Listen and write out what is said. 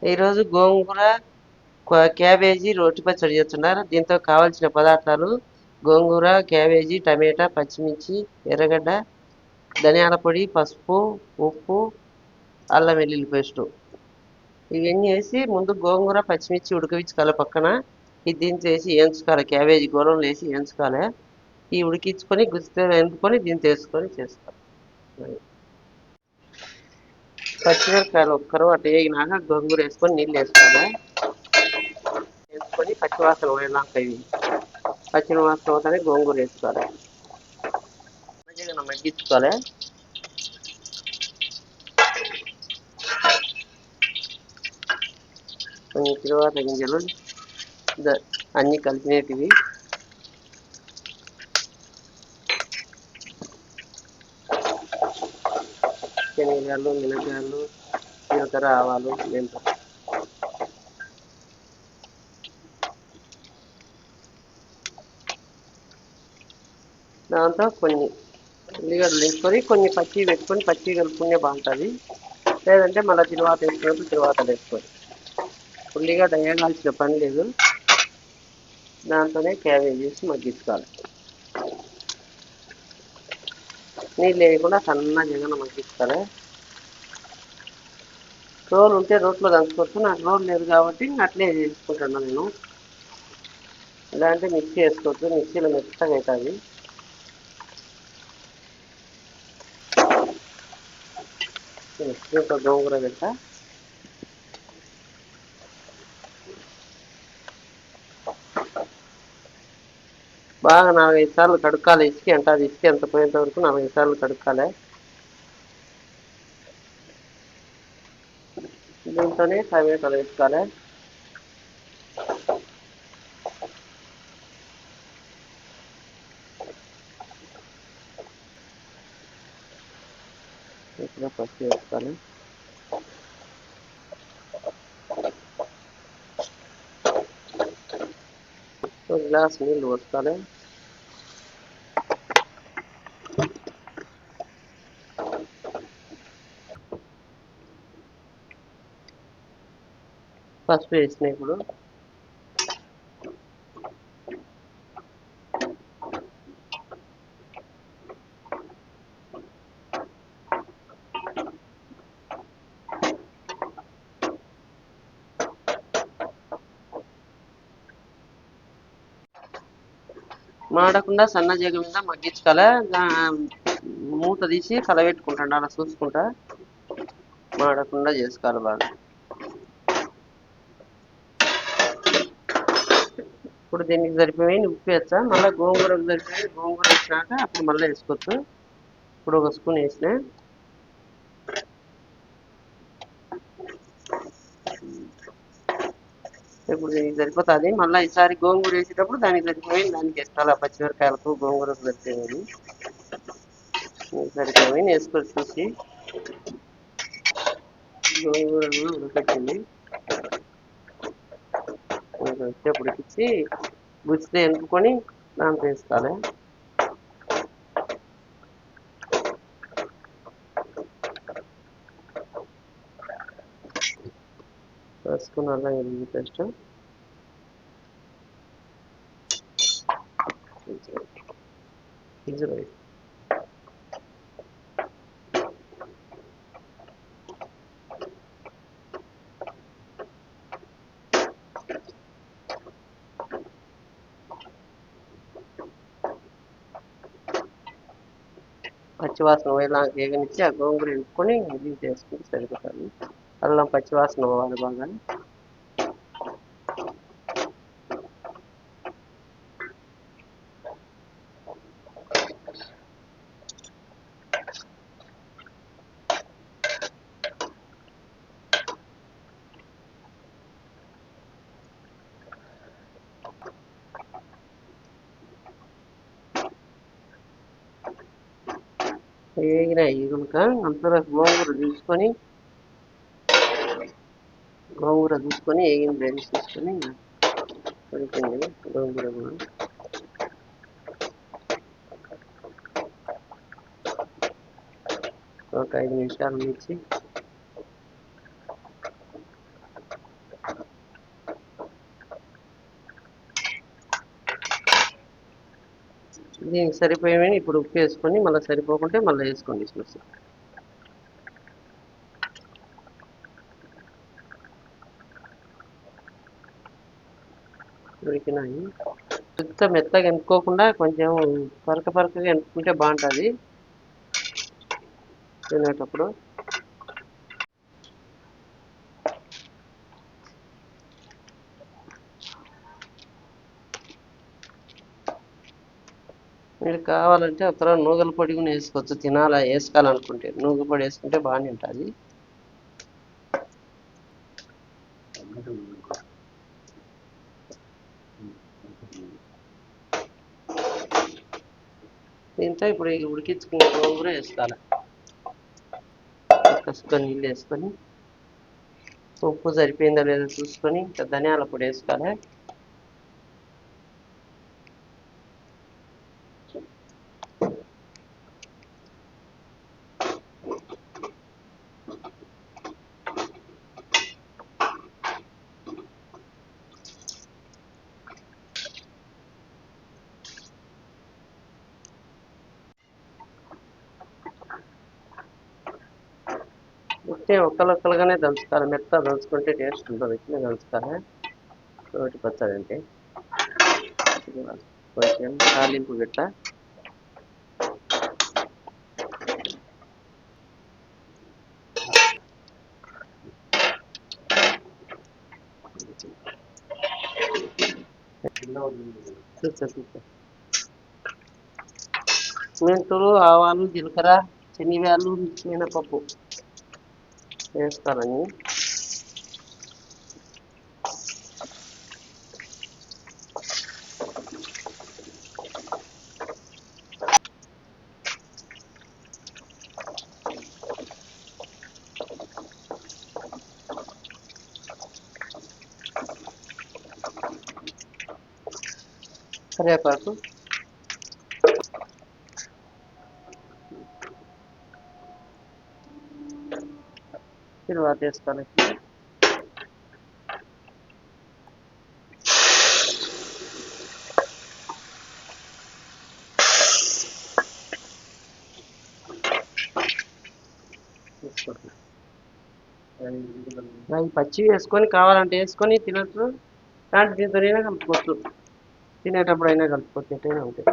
ఈరోజు గోంగూర క్యాబేజీ రోటి పచ్చడి చేస్తున్నారు. దీంతో కావాల్సిన పదార్థాలు గోంగూర, క్యాబేజీ, టమాటా, పచ్చిమిర్చి, ఎర్రగడ్డ, ధనియాల పొడి, పసుపు, ఉప్పు, అల్లం వెల్లుల్లి పేస్టు. ఇవన్నీ వేసి ముందు గోంగూర, పచ్చిమిర్చి ఉడకవించుకోవాలి పక్కన. ఇది దీంతో వేసి వేయించుకోవాలి. క్యాబేజీ గోళంలో వేసి వేయించుకోవాలి. ఈ ఉడికించుకొని గుజ్జుతో వేసుకొని దీంతో వేసుకొని చేసుకోవాలి. పచ్చిమిరపకాయలు ఒక్కరు అటు వేగినాక గోంగూర వేసుకొని నీళ్ళు వేసుకోవాలి. వేసుకొని పచ్చివాసన పోయేదాకా ఇవి పచ్చివాసన పోతేనే గోంగూర వేసుకోవాలి. మంచిగా మగ్గించుకోవాలి. కొంచెం తిరువాత గింజలు అన్నీ కలిపినటివి శనగలు, మినపగాయలు, జీలకర్ర, ఆవాలు, మెంతులు. దాంతో కొన్ని ఉల్లిగడ్డలు వేసుకొని కొన్ని పచ్చి పెట్టుకొని పచ్చి కలుపుకునే బాగుంటుంది. లేదంటే మళ్ళీ తిరువాత వేసుకున్నప్పుడు తిరువాత వేసుకొని ఉల్లిగడ్డ వేయాల్సిన పని లేదు. దాంతోనే క్యాబేజ్ వేసి మగ్గించుకోవాలి. నీళ్ళు వేయకుండా సన్న జగన మగ్గించుకోవాలి. రోలు ఉంటే రోట్లో దంచుకోవచ్చు. నాకు రోలు లేదు కాబట్టి అట్లే చేసుకుంటున్నాను నేను. ఇలాంటి మిక్సీ వేసుకోవచ్చు. మిక్సీలో మెత్తగా అవుతుంది. మిక్సీతో గోంగూర పెట్టా బాగా 4-5 సార్లు కడుక్కాలి. ఇసుక అంటుంది. ఇసుక ఎంత పోయేంత వరకు 4-5 సార్లు కడుక్కాలి. దీంతోనే టమాటాలు వేసుకోవాలి. ఇక్కడ పసుపు వేసుకోవాలి. ఒక గ్లాస్ నీళ్ళు పోసుకోవాలి. పసుపు వేసిన ఇప్పుడు మాడకుండా సన్న జగ మీద మగ్గించుకోవాలి. మూత తీసి కలబెట్టుకుంటాను అలా చూసుకుంటా మాడకుండా చేసుకోవాలి బాగా. ఇప్పుడు దీనికి సరిపోయి ఉప్పు వేస్తా. మళ్ళీ గోంగూరకు సరిపోయి గోంగూర వేసినాక అప్పుడు మళ్ళీ వేసుకోవచ్చు. ఇప్పుడు ఒక స్పూన్ వేసిన. ఇప్పుడు దీనికి సరిపోతుంది. మళ్ళీ ఈసారి గోంగూర వేసేటప్పుడు దానికి సరిపోయి దానికి వేసుకోవాలి. పచ్చిమిరకాయలకు గోంగూరకు సరిపోయి సరిపోయి వేసుకొని చూసి గోంగూర ఉడకట్టింది. వచ్చేప్పుడు ఉడికించి గుచ్చితో ఎనుపుకొని దాంట్లో వేసుకోవాలి. వేసుకుని అల్లం వెల్లుల్లి పేస్ట్ పచ్చివాసన పోయేలాగా వేగనిచ్చి ఆ గోంగూర ఎంపుకొని ఇది చేసుకుంటే సరిపోతుంది. అల్లం పచ్చివాసన పోవాలి బాగా. వేగినాయి కనుక అంతలో గోంగూర చూసుకొని వేగింది రెడీ చూసుకొని ఉడికింది గోంగూర కూడా. ఒక 5 నిమిషాలు మిర్చి దీనికి సరిపోయేవి ఇప్పుడు ఉప్పు వేసుకొని మళ్ళీ సరిపోకుంటే మళ్ళీ వేసుకోండి చూసి ఉడికినాయి. ఎంత మెత్తగా ఎనుకోకుండా కొంచెం పరకగా ఎనుకుంటే బాగుంటుంది తినేటప్పుడు. మీరు కావాలంటే ఒక నూగల పొడి కూడా వేసుకోవచ్చు, వేసుకోవాలనుకుంటే నూగల పొడి వేసుకుంటే బాగానే ఉంటుంది. దీంతో ఇప్పుడు ఉడికించుకున్న గోంగూర వేసుకోవాలి. కసుకొని నీళ్ళు వేసుకొని ఉప్పు సరిపోయిందో లేదో చూసుకొని ఇంకా ధనియాల పొడి వేసుకోవాలి. ఉట్టే ఒక్కలొక్కలుగానే దంచుకోవాలి, మెత్తగా దంచుకుంటే టేస్ట్ ఉంటుంది. ఇట్లా దంచుకోవాలి రోటి పచ్చడి అంటే. కొంచెం తాలింపు గిట్ట మెంతులు, ఆవాలు, జీలకర్ర, శనగలు, మినపప్పు వేస్తారని. కరివేపాకు, తిరువాత వేసుకోవాలి. అవి పచ్చి వేసుకొని కావాలంటే వేసుకొని తినచ్చు, కానీ దీంతో కలుపుకోవచ్చు, తినేటప్పుడు అయినా కలుపుకోవచ్చు, ఎట్టయినా ఉంటాయి.